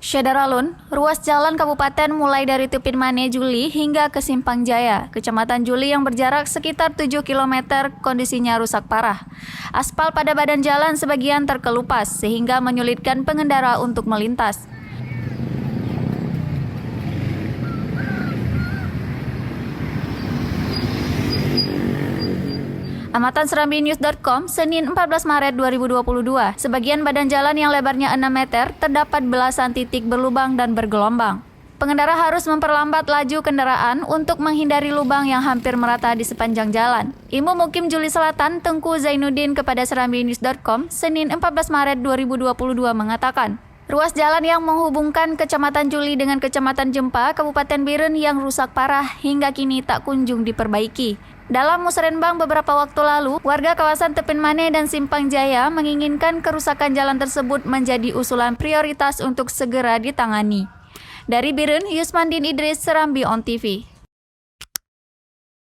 Syedaralun, ruas jalan kabupaten mulai dari Tupin Mane Juli hingga ke Simpang Jaya, Kecamatan Juli yang berjarak sekitar 7 km kondisinya rusak parah. Aspal pada badan jalan sebagian terkelupas sehingga menyulitkan pengendara untuk melintas. Amatan SerambiNews.com, Senin 14 Maret 2022, sebagian badan jalan yang lebarnya 6 meter terdapat belasan titik berlubang dan bergelombang. Pengendara harus memperlambat laju kendaraan untuk menghindari lubang yang hampir merata di sepanjang jalan. Imu Mukim Juli Selatan, Tengku Zainuddin kepada SerambiNews.com, Senin 14 Maret 2022 mengatakan, ruas jalan yang menghubungkan Kecamatan Juli dengan Kecamatan Jempa, Kabupaten Biren yang rusak parah hingga kini tak kunjung diperbaiki. Dalam musrenbang beberapa waktu lalu, warga kawasan Tupin Mane dan Simpang Jaya menginginkan kerusakan jalan tersebut menjadi usulan prioritas untuk segera ditangani. Dari Biren, Yusmandin Idris, Serambi On TV.